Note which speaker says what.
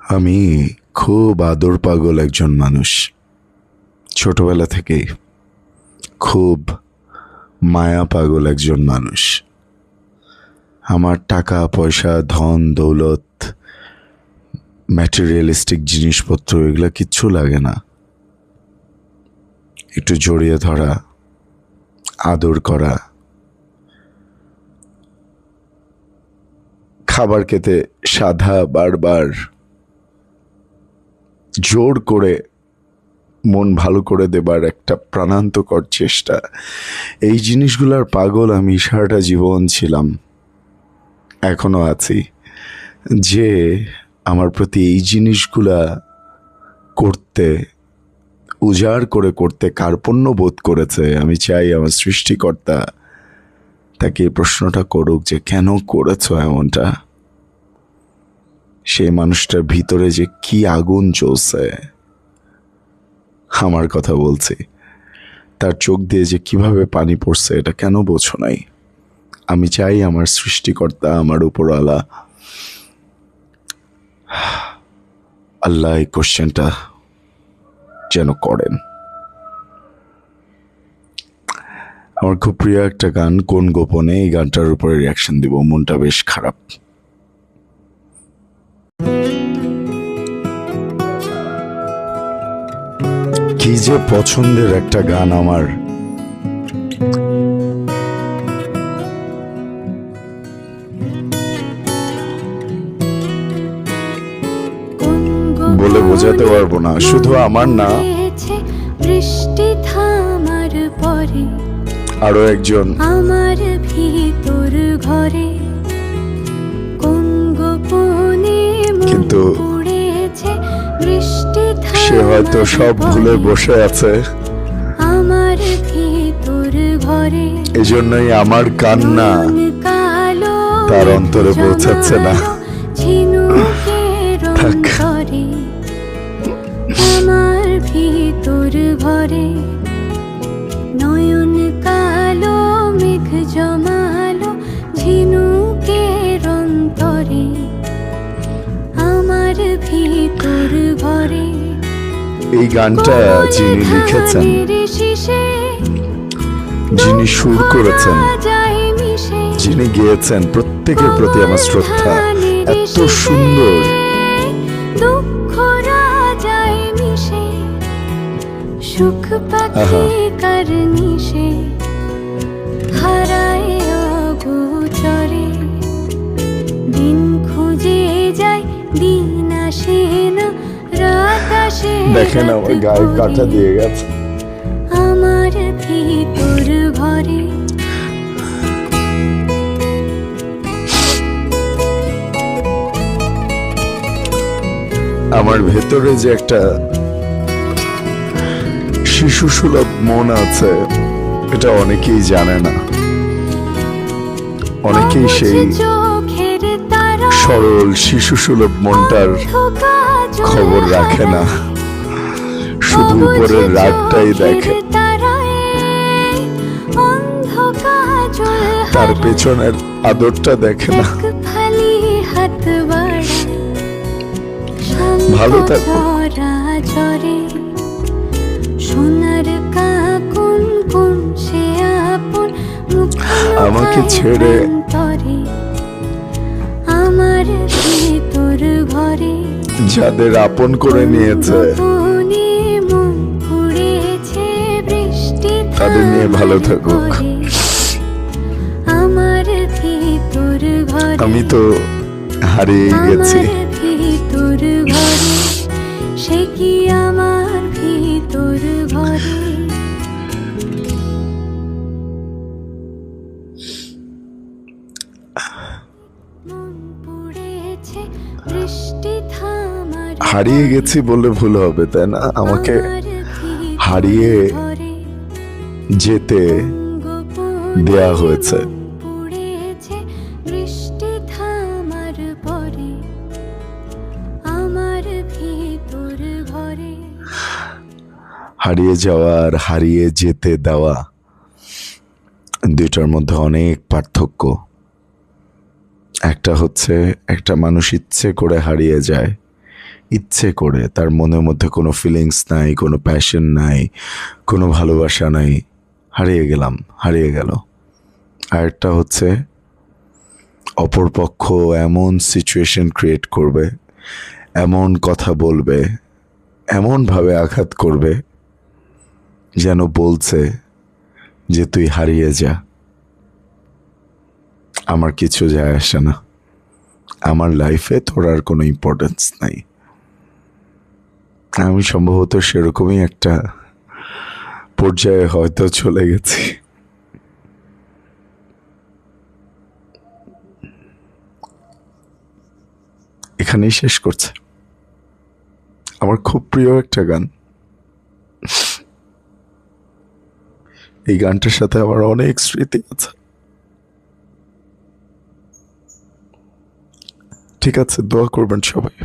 Speaker 1: আমি খুব আদর পাগল একজন মানুষ। ছোটবেলা থেকেই খুব মায়া পাগল একজন মানুষ। আমার টাকা পয়সা, ধন দৌলত, ম্যাটেরিয়ালিস্টিক জিনিসপত্র এগুলো কিচ্ছু লাগে না। একটু জড়িয়ে ধরা, আদর করা, খাবার খেতে সাধা বারবার জোর করে মন ভালো করে দেবার একটা প্রাণান্তকর চেষ্টা, এই জিনিসগুলোর পাগল আমি সারাটা জীবন ছিলাম, এখনো আছি। যে আমার প্রতি এই জিনিসগুলা করতে, উজাড় করে করতে কার্পণ্য বোধ করেছে, আমি চাই আমার সৃষ্টিকর্তা তাকে এই প্রশ্নটা করুক যে কেন করেছো এমনটা। সেই মানুষটার ভিতরে যে কি আগুন জ্বলছে, আমার কথা বলছি, তার চোখ দিয়ে যে কিভাবে পানি পড়ছে, এটা কেন বোঝো নাই? আমি চাই আমার সৃষ্টিকর্তা, আমার উপরওয়ালা আল্লাহ এই কোশ্চেনটা যেন করেন। আমার খুব প্রিয় একটা গান, কোন গোপনে, এই গানটার উপরে রিয়াকশন দিব। মনটা বেশ খারাপ। কি যে পছন্দের একটা গান আমার। বলে বোঝাতে পারবো না, শুধু আমার না,
Speaker 2: বৃষ্টি থামার পরে
Speaker 1: আরো একজন
Speaker 2: আমার ভিতর ঘরে কোন গোপনে
Speaker 1: কিন্তু
Speaker 2: পড়েছে বৃষ্টি
Speaker 1: সে হয়তো সব ভুলে বসে আছে।
Speaker 2: আমার ভিতর ঘরে
Speaker 1: এজন্যই আমার কান্না তার অন্তরে পৌঁছাচ্ছে না। থাক।
Speaker 2: আমার ভিতর ঘরে নয়ন কালো মেঘ জমালো ঝিনুকের অন্তরে আমার ভিতর ঘরে।
Speaker 1: এই গানটা যিনি লিখেছেন, যিনি সুর করেছেন, যিনি গেয়েছেন, প্রত্যেকের প্রতি আমার শ্রদ্ধা। এত সুন্দর,
Speaker 2: দুঃখ রাজায় মিশে সুখ পাখি করনিশে হারায় অগোচরে দিন খুঁজে যায়, দিন আসে না, রাত আসে।
Speaker 1: দেখেন আমার গায়ে কাঁটা দিয়ে গেছে।
Speaker 2: আমার ভিতর ঘরে
Speaker 1: আমার ভেতরে যে একটা শিশু সুলভ মন আছে, এটা অনেকেই জানে না। অনেকেই সেই সরল শিশু সুলভ মনটার খবর রাখে না, শুধু উপরের রাগটাই দেখে, তার পেছনের আদরটা দেখে না। ভালো থাকো।
Speaker 2: সোনার কাকুন কোন সে আপন
Speaker 1: আমাকে ছেড়ে
Speaker 2: আমার ভিতর ঘরে
Speaker 1: যাদের আপন করে নিয়েছে
Speaker 2: মন পড়েছে বৃষ্টি
Speaker 1: তাদের নিয়ে ভালো থাকুক।
Speaker 2: আমার ভিতর ঘরে
Speaker 1: আমি তো হারিয়ে গেছি।
Speaker 2: ভিতর ঘরে সে কি আমার ভিতর ঘরে। মন পড়েছে বৃষ্টি থামার
Speaker 1: হারিয়ে গেছি বলে ভুল হবে, তাই না? আমাকে হারিয়ে যেতে দেয়া হয়েছে।
Speaker 2: পড়েছে বৃষ্টি থামার পরে আমার ভিতর ঘরে।
Speaker 1: হারিয়ে যাওয়া আর হারিয়ে যেতে দেওয়া, দুইটার মধ্যে অনেক পার্থক্য। একটা হচ্ছে একটা মানুষ ইচ্ছে করে হারিয়ে যায়, ইচ্ছে করে, তার মনের মধ্যে কোনো ফিলিংস নাই, কোনো প্যাশন নাই, কোনো ভালোবাসা নাই, হারিয়ে গেলাম, হারিয়ে গেল। আরেকটা হচ্ছে অপরপক্ষ এমন সিচুয়েশন ক্রিয়েট করবে, এমন কথা বলবে, এমনভাবে আঘাত করবে যেন বলছে যে তুই হারিয়ে যা, আমার কিছু যায় আসে না, আমার লাইফে তোর আর কোনো ইম্পর্টেন্স নাই। আমি সম্ভবত সেরকমই একটা পর্যায়ে হয়তো চলে গেছি। এখানেই শেষ করছে। আমার খুব প্রিয় একটা গান, এই গানটার সাথে আমার অনেক স্মৃতি আছে। ঠিক আছে, দোয়া করবেন সবাই।